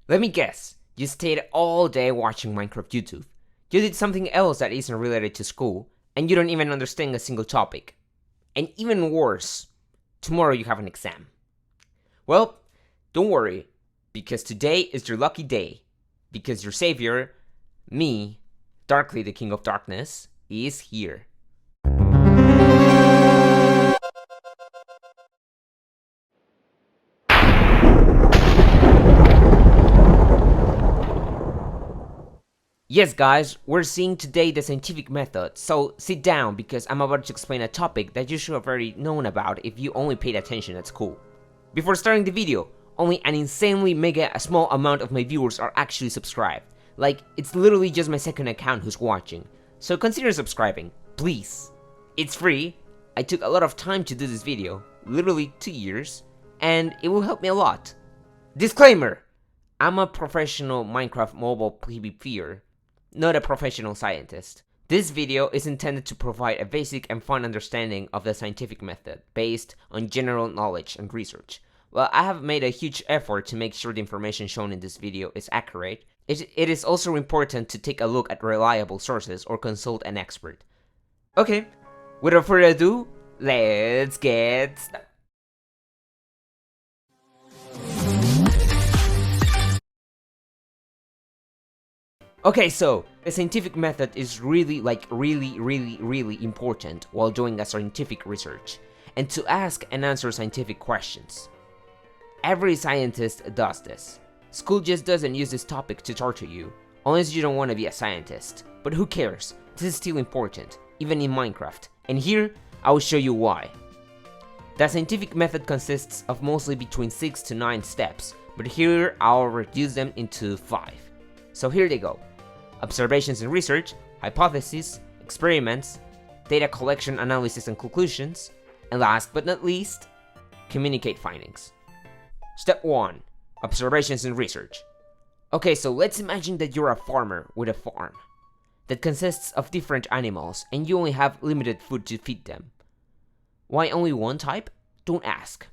Let me guess, you stayed all day watching Minecraft YouTube. You did something else that isn't related to school, and you don't even understand a single topic. And even worse, tomorrow you have an exam. Well, don't worry, because today is your lucky day. Because your savior, me, Darkly the King of Darkness, is here. Yes guys, we're seeing today the scientific method, so sit down because I'm about to explain a topic that you should have already known about if you only paid attention at school. Before starting the video, only an insanely mega small amount of my viewers are actually subscribed. Like, it's literally just my second account who's watching, so consider subscribing, please. It's free, I took a lot of time to do this video, literally 2 years, and it will help me a lot. Disclaimer! I'm a professional Minecraft mobile PvPer, not a professional scientist. This video is intended to provide a basic and fun understanding of the scientific method based on general knowledge and research. While I have made a huge effort to make sure the information shown in this video is accurate, it is also important to take a look at reliable sources or consult an expert. Okay, without further ado, let's get started. Okay, so the scientific method is really important while doing a scientific research and to ask and answer scientific questions. Every scientist does this. School just doesn't use this topic to torture you, unless you don't want to be a scientist. But who cares? This is still important, even in Minecraft, and here I will show you why. The scientific method consists of mostly between 6 to 9 steps, but here I'll reduce them into 5. So here they go. Observations and research, hypotheses, experiments, data collection, analysis and conclusions, and last but not least, communicate findings. Step 1. Observations and research. Okay, so let's imagine that you're a farmer with a farm that consists of different animals and you only have limited food to feed them. Why only one type? Don't ask.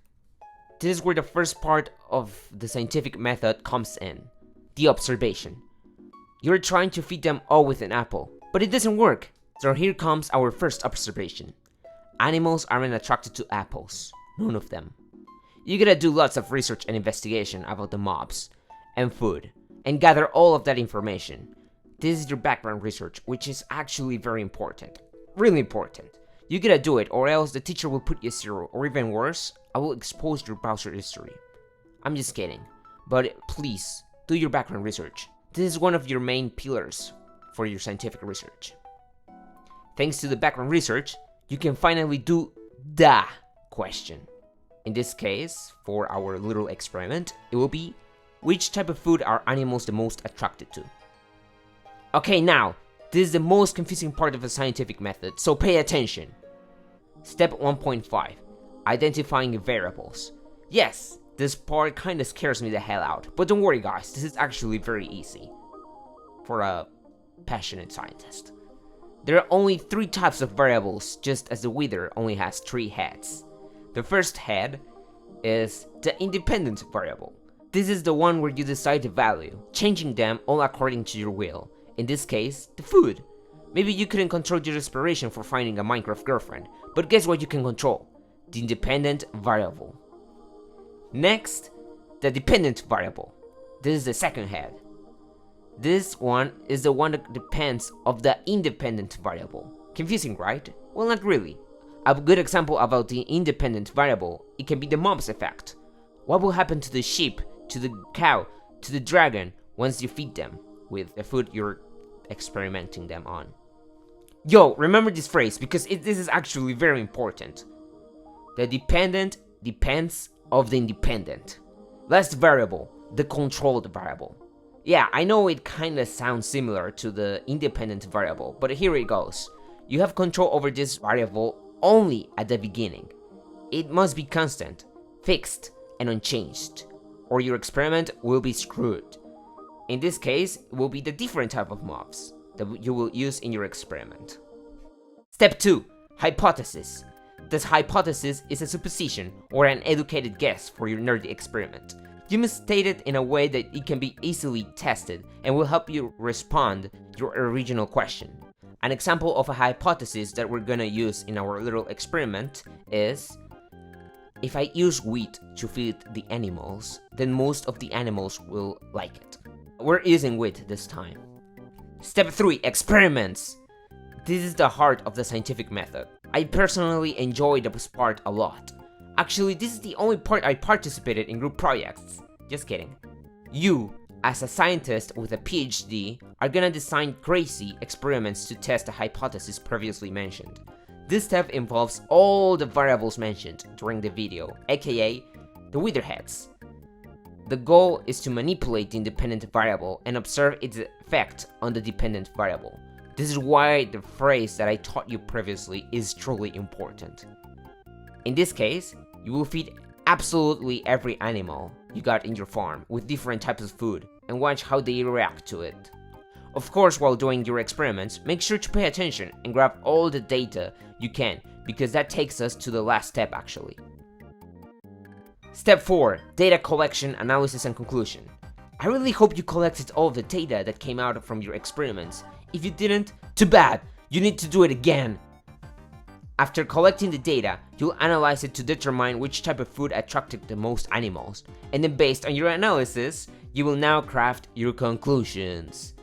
This is where the first part of the scientific method comes in, the observation. You're trying to feed them all with an apple, but it doesn't work. So here comes our first observation. Animals aren't attracted to apples. None of them. You gotta do lots of research and investigation about the mobs and food and gather all of that information. This is your background research, which is actually very important. Really important. You gotta do it or else the teacher will put you 0, or even worse, I will expose your browser history. I'm just kidding. But please, do your background research. This is one of your main pillars for your scientific research. Thanks to the background research, you can finally do the question. In this case, for our little experiment, it will be, which type of food are animals the most attracted to? Okay, now, this is the most confusing part of the scientific method, so pay attention. Step 1.5, identifying variables. Yes, this part kinda scares me the hell out, but don't worry guys, this is actually very easy for a passionate scientist. There are only 3 types of variables, just as the Wither only has 3 heads. The first head is the independent variable. This is the one where you decide the value, changing them all according to your will. In this case, the food. Maybe you couldn't control your inspiration for finding a Minecraft girlfriend, but guess what you can control? The independent variable. Next, the dependent variable. This is the second head. This one is the one that depends of the independent variable. Confusing, right? Well, not really. A good example about the independent variable, it can be the mobs effect. What will happen to the sheep, to the cow, to the dragon once you feed them with the food you're experimenting them on? Yo, remember this phrase because this is actually very important. The dependent depends of the independent. Last variable, the controlled variable. Yeah, I know it kinda sounds similar to the independent variable, but here it goes. You have control over this variable only at the beginning. It must be constant, fixed, and unchanged, or your experiment will be screwed. In this case, it will be the different type of mobs that you will use in your experiment. Step 2. Hypothesis. This hypothesis is a supposition or an educated guess for your nerdy experiment. You must state it in a way that it can be easily tested and will help you respond your original question. An example of a hypothesis that we're gonna use in our little experiment is, if I use wheat to feed the animals, then most of the animals will like it. We're using wheat this time. Step 3, experiments. This is the heart of the scientific method. I personally enjoy this part a lot. Actually, this is the only part I participated in group projects. Just kidding. You, as a scientist with a PhD, are gonna design crazy experiments to test the hypothesis previously mentioned. This step involves all the variables mentioned during the video, aka the witherheads. The goal is to manipulate the independent variable and observe its effect on the dependent variable. This is why the phrase that I taught you previously is truly important. In this case, you will feed absolutely every animal you got in your farm with different types of food and watch how they react to it. Of course, while doing your experiments, make sure to pay attention and grab all the data you can, because that takes us to the last step actually. Step 4, data collection, analysis, and conclusion. I really hope you collected all of the data that came out from your experiments. If you didn't, too bad, you need to do it again. After collecting the data, you'll analyze it to determine which type of food attracted the most animals, and then based on your analysis, you will now craft your conclusions.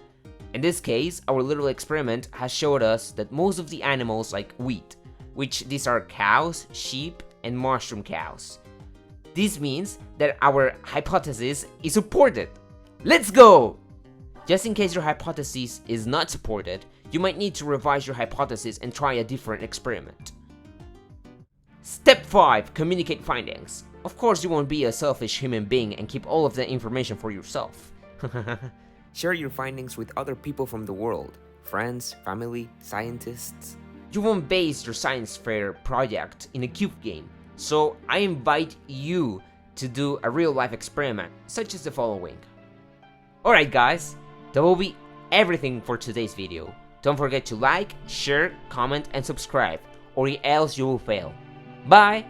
In this case, our little experiment has showed us that most of the animals like wheat, which these are cows, sheep, and mushroom cows. This means that our hypothesis is supported. Let's go! Just in case your hypothesis is not supported, you might need to revise your hypothesis and try a different experiment. Step 5, communicate findings. Of course, you won't be a selfish human being and keep all of the information for yourself. Share your findings with other people from the world, friends, family, scientists. You won't base your science fair project in a cube game, so I invite you to do a real-life experiment, such as the following. Alright guys, that will be everything for today's video. Don't forget to like, share, comment, and subscribe, or else you will fail. Bye!